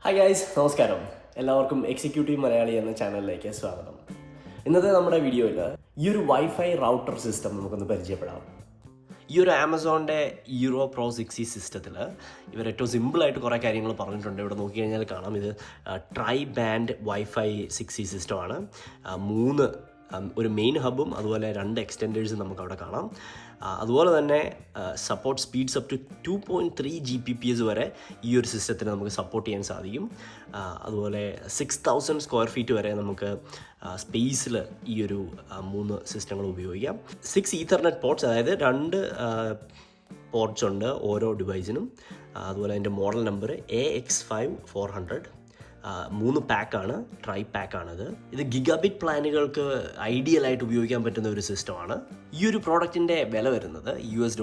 Hi guys, നമസ്കാരം. എല്ലാവർക്കും executive Malayali എന്ന ചാനലിലേക്ക് സ്വാഗതം. ഇന്നത്തെ നമ്മുടെ വീഡിയോയിൽ ഈ ഒരു വൈഫൈ റൗട്ടർ സിസ്റ്റം നമുക്കൊന്ന് പരിചയപ്പെടാം. ഈ ഒരു ആമസോണിൻ്റെ ഈറോ പ്രോ 6 സിസ്റ്റത്തിൽ ഇവർ ഏറ്റവും സിമ്പിളായിട്ട് കുറേ കാര്യങ്ങൾ പറഞ്ഞിട്ടുണ്ട്. ഇവിടെ നോക്കിക്കഴിഞ്ഞാൽ കാണാം, ഇത് ട്രൈ ബാൻഡ് വൈഫൈ 6 സിസ്റ്റമാണ്. ഒരു മെയിൻ ഹബും അതുപോലെ 2 എക്സ്റ്റെൻഡേഴ്സും നമുക്കവിടെ കാണാം. അതുപോലെ തന്നെ support speeds up to 2.3 Gbps വരെ ഈ ഒരു സിസ്റ്റത്തിന് നമുക്ക് സപ്പോർട്ട് ചെയ്യാൻ സാധിക്കും. അതുപോലെ 6000 സ്ക്വയർ ഫീറ്റ് വരെ നമുക്ക് സ്പേസിൽ ഈ ഒരു 3 സിസ്റ്റങ്ങൾ ഉപയോഗിക്കാം. 6 ഈത്തർനെറ്റ് പോർട്ട്സ്, അതായത് 2 പോർട്ട്സ് ഉണ്ട് ഓരോ ഡിവൈസിനും. അതുപോലെ അതിൻ്റെ മോഡൽ നമ്പർ AX5400. 3 പാക്കാണ്, ട്രൈ പാക്കാണിത്. ഇത് ഗിഗാബിറ്റ് പ്ലാനുകൾക്ക് ഐഡിയലായിട്ട് ഉപയോഗിക്കാൻ പറ്റുന്ന ഒരു സിസ്റ്റമാണ്. ഈ ഒരു പ്രോഡക്റ്റിൻ്റെ വില വരുന്നത് $US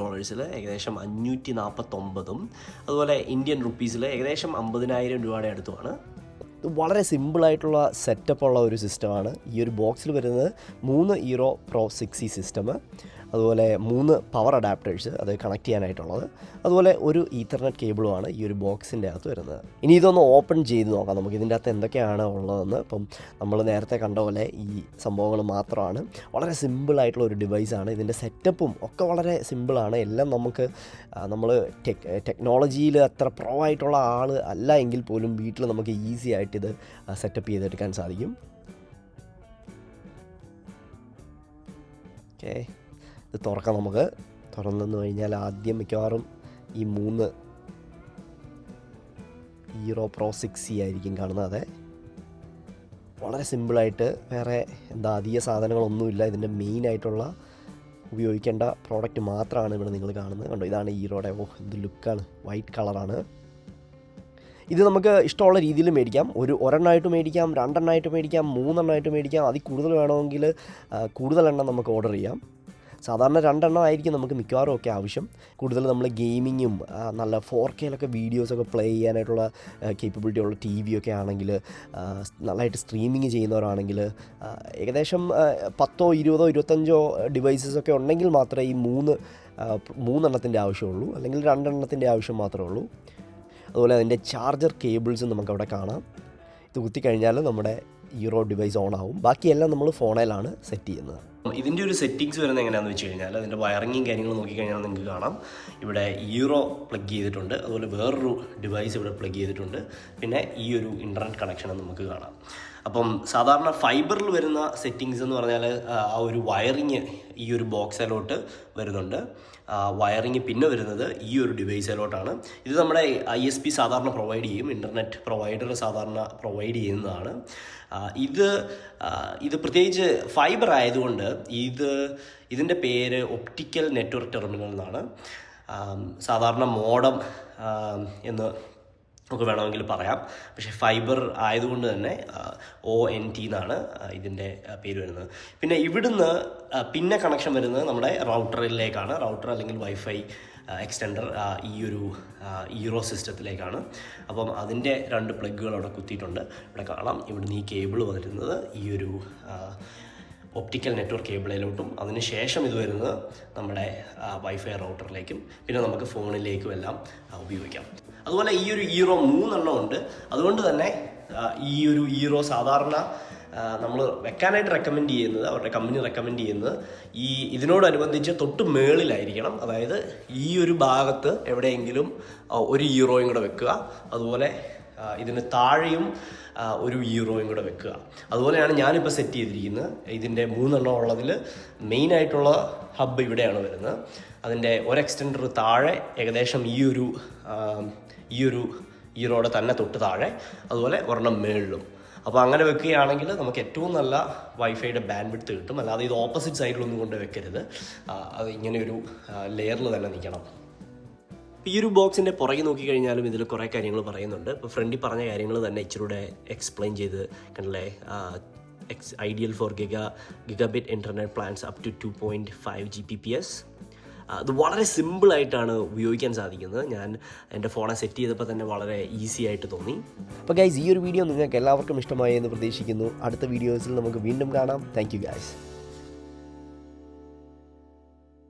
ഏകദേശം 549, അതുപോലെ ഇന്ത്യൻ റുപ്പീസിൽ ഏകദേശം 50,000 രൂപയുടെ അടുത്തുമാണ്. ഇത് വളരെ സിമ്പിളായിട്ടുള്ള സെറ്റപ്പുള്ള ഒരു സിസ്റ്റമാണ്. ഈ ഒരു ബോക്സിൽ വരുന്നത് 3 ഈറോ പ്രോ 6 സിസ്റ്റം, അതുപോലെ 3 പവർ അഡാപ്റ്റേഴ്സ് അത് കണക്ട് ചെയ്യാനായിട്ടുള്ളത്, അതുപോലെ ഒരു ഈത്തർനെറ്റ് കേബിളുമാണ് ഈ ഒരു ബോക്സിൻ്റെ അകത്ത് വരുന്നത്. ഇനി ഇതൊന്ന് ഓപ്പൺ ചെയ്ത് നോക്കാം നമുക്ക് ഇതിൻ്റെ അകത്ത് എന്തൊക്കെയാണ് ഉള്ളതെന്ന്. ഇപ്പം നമ്മൾ നേരത്തെ കണ്ട പോലെ ഈ സംഭവങ്ങൾ മാത്രമാണ്. വളരെ സിമ്പിളായിട്ടുള്ള ഒരു ഡിവൈസാണ്. ഇതിൻ്റെ സെറ്റപ്പും ഒക്കെ വളരെ സിമ്പിളാണ്. എല്ലാം നമ്മൾ ടെക്നോളജിയിൽ അത്ര പ്രോ ആയിട്ടുള്ള ആൾ അല്ല എങ്കിൽ പോലും വീട്ടിൽ നമുക്ക് ഈസി ആയിട്ട് ഇത് സെറ്റപ്പ് ചെയ്തെടുക്കാൻ സാധിക്കും. ഓക്കെ, ഇത് തുറക്കാം. നമുക്ക് തുറന്നു കഴിഞ്ഞാൽ ആദ്യം മിക്കവാറും ഈ 3 ഈറോ പ്രോ 6 ആയിരിക്കും കാണുന്നത്. അതെ, വളരെ സിമ്പിളായിട്ട് വേറെ അധിക സാധനങ്ങളൊന്നുമില്ല. ഇതിൻ്റെ മെയിനായിട്ടുള്ള ഉപയോഗിക്കേണ്ട പ്രോഡക്റ്റ് മാത്രമാണ് ഇവിടെ നിങ്ങൾ കാണുന്നത്. കണ്ടോ, ഇതാണ് ഈറോയുടെ. എന്ത് ലുക്കാണ്, വൈറ്റ് കളറാണ്. ഇത് നമുക്ക് ഇഷ്ടമുള്ള രീതിയിൽ മേടിക്കാം. ഒരെണ്ണമായിട്ട് മേടിക്കാം, 2 എണ്ണമായിട്ട് മേടിക്കാം, 3 എണ്ണമായിട്ട് മേടിക്കാം. അതിൽ കൂടുതൽ വേണമെങ്കിൽ കൂടുതൽ എണ്ണം നമുക്ക് ഓർഡർ ചെയ്യാം. സാധാരണ 2 എണ്ണം ആയിരിക്കും നമുക്ക് മിക്കവാറും ഒക്കെ ആവശ്യം. കൂടുതൽ നമ്മൾ ഗെയിമിങ്ങും നല്ല 4K വീഡിയോസൊക്കെ പ്ലേ ചെയ്യാനായിട്ടുള്ള കേപ്പബിലിറ്റി ഉള്ള TV ഒക്കെ ആണെങ്കിൽ, നല്ലതായിട്ട് സ്ട്രീമിങ് ചെയ്യുന്നവരാണെങ്കിൽ, ഏകദേശം 10, 20, 25 ഡിവൈസസൊക്കെ ഉണ്ടെങ്കിൽ മാത്രമേ ഈ 3 എണ്ണത്തിൻ്റെ ആവശ്യമുള്ളൂ, അല്ലെങ്കിൽ 2 എണ്ണത്തിൻ്റെ ആവശ്യം മാത്രമേ ഉള്ളൂ. അതുപോലെ അതിൻ്റെ ചാർജർ കേബിൾസും നമുക്കവിടെ കാണാം. ഇത് കുത്തിക്കഴിഞ്ഞാൽ നമ്മുടെ ഈറോ ഡിവൈസ് ഓൺ ആവും. ബാക്കിയെല്ലാം നമ്മൾ ഫോണിലാണ് സെറ്റ് ചെയ്യുന്നത്. ഇതിൻ്റെ ഒരു സെറ്റിങ്സ് വരുന്നത് എങ്ങനെയാണെന്ന് വെച്ച് കഴിഞ്ഞാൽ, അതിൻ്റെ വയറിങ്ങും കാര്യങ്ങളും നോക്കിക്കഴിഞ്ഞാൽ നിങ്ങൾക്ക് കാണാം, ഇവിടെ ഈറോ പ്ലഗ് ചെയ്തിട്ടുണ്ട്, അതുപോലെ വേറൊരു ഡിവൈസ് ഇവിടെ പ്ലഗ് ചെയ്തിട്ടുണ്ട്, പിന്നെ ഈ ഒരു ഇൻ്റർനെറ്റ് കണക്ഷനും നമുക്ക് കാണാം. അപ്പം സാധാരണ ഫൈബറിൽ വരുന്ന സെറ്റിങ്സ് എന്ന് പറഞ്ഞാൽ ആ ഒരു വയറിങ് ഈ ഒരു ബോക്സിലോട്ട് വരുന്നുണ്ട്. വയറിങ് പിന്നെ വരുന്നത് ഈ ഒരു ഡിവൈസിലോട്ടാണ്. ഇത് നമ്മുടെ ISP സാധാരണ പ്രൊവൈഡ് ചെയ്യും, ഇൻ്റർനെറ്റ് പ്രൊവൈഡർ സാധാരണ പ്രൊവൈഡ് ചെയ്യുന്നതാണ്. ഇത് പ്രത്യേകിച്ച് ഫൈബർ ആയതുകൊണ്ട് ഇതിൻ്റെ പേര് ഒപ്റ്റിക്കൽ നെറ്റ്വർക്ക് ടെർമിനൽ എന്നാണ്. സാധാരണ മോഡം എന്ന് നമുക്ക് വേണമെങ്കിൽ പറയാം, പക്ഷേ ഫൈബർ ആയതുകൊണ്ട് തന്നെ ONT എന്നാണ് ഇതിൻ്റെ പേര് വരുന്നത്. പിന്നെ ഇവിടുന്ന് പിന്നെ കണക്ഷൻ വരുന്നത് നമ്മുടെ റൗട്ടറിലേക്കാണ്. റൗട്ടർ അല്ലെങ്കിൽ വൈഫൈ എക്സ്റ്റെൻഡർ ഈ ഒരു ഈറോ സിസ്റ്റത്തിലേക്കാണ്. അപ്പം അതിൻ്റെ 2 പ്ലഗുകൾ അവിടെ കുത്തിയിട്ടുണ്ട്. ഇവിടെ കാണാം, ഇവിടുന്ന് ഈ കേബിൾ വരുന്നത് ഈ ഒരു ഒപ്റ്റിക്കൽ നെറ്റ്വർക്ക് കേബിളിലോട്ടും, അതിന് ശേഷം ഇത് വരുന്നത് നമ്മുടെ വൈഫൈ റൗട്ടറിലേക്കും, പിന്നെ നമുക്ക് ഫോണിലേക്കും എല്ലാം ഉപയോഗിക്കാം. അതുപോലെ ഈ ഒരു ഈറോ 3 എണ്ണം ഉണ്ട്. അതുകൊണ്ട് തന്നെ ഈ ഒരു ഈറോ സാധാരണ നമ്മൾ വെക്കാനായിട്ട് റെക്കമെൻഡ് ചെയ്യുന്നത്, അവരുടെ കമ്പനി റെക്കമെൻഡ് ചെയ്യുന്നത് ഇതിനോടനുബന്ധിച്ച് തൊട്ട് മേളിലായിരിക്കണം. അതായത് ഈ ഒരു ഭാഗത്ത് എവിടെയെങ്കിലും ഒരു ഈറോയും കൂടെ വെക്കുക, അതുപോലെ ഇതിന് താഴെയും ഒരു ഈറോയും കൂടെ വെക്കുക. അതുപോലെയാണ് ഞാനിപ്പോൾ സെറ്റ് ചെയ്തിരിക്കുന്നത്. ഇതിൻ്റെ 3 എണ്ണം ഉള്ളതിൽ മെയിനായിട്ടുള്ള ഹബ്ബ് ഇവിടെയാണ് വരുന്നത്. അതിൻ്റെ ഒരു എക്സ്റ്റെൻഡർ താഴെ ഏകദേശം ഈ ഒരു ഈറോയുടെ തന്നെ തൊട്ട് താഴെ, അതുപോലെ ഒരെണ്ണം മേളിലും. അപ്പോൾ അങ്ങനെ വെക്കുകയാണെങ്കിൽ നമുക്ക് ഏറ്റവും നല്ല വൈഫൈയുടെ ബാൻഡ് വിഡ്ത്ത് കിട്ടും. അല്ലാതെ ഇത് ഓപ്പോസിറ്റ് സൈഡിലൊന്നും കൊണ്ട് വെക്കരുത്. അത് ഇങ്ങനെയൊരു ലെയറിൽ തന്നെ നിൽക്കണം. ഈ ഒരു ബോക്സിൻ്റെ പുറകെ നോക്കിക്കഴിഞ്ഞാലും ഇതിൽ കുറേ കാര്യങ്ങൾ പറയുന്നുണ്ട്. ഇപ്പോൾ ഫ്രണ്ടിൽ പറഞ്ഞ കാര്യങ്ങൾ തന്നെ ഇച്ചിരൂടെ എക്സ്പ്ലെയിൻ ചെയ്ത് കണ്ടല്ലേ. Ideal for gigabit internet plans up to 2.5 Gbps. ഇത് വളരെ സിമ്പിളായിട്ടാണ് ഉപയോഗിക്കാൻ സാധിക്കുന്നത്. ഞാൻ എൻ്റെ ഫോണെ സെറ്റ് ചെയ്തപ്പോൾ തന്നെ വളരെ ഈസി ആയിട്ട് തോന്നി. അപ്പോൾ ഗൈസ്, ഈ ഒരു വീഡിയോ നിങ്ങൾക്ക് എല്ലാവർക്കും ഇഷ്ടമായി എന്ന് പ്രതീക്ഷിക്കുന്നു. അടുത്ത വീഡിയോസിൽ നമുക്ക് വീണ്ടും കാണാം. Thank you guys.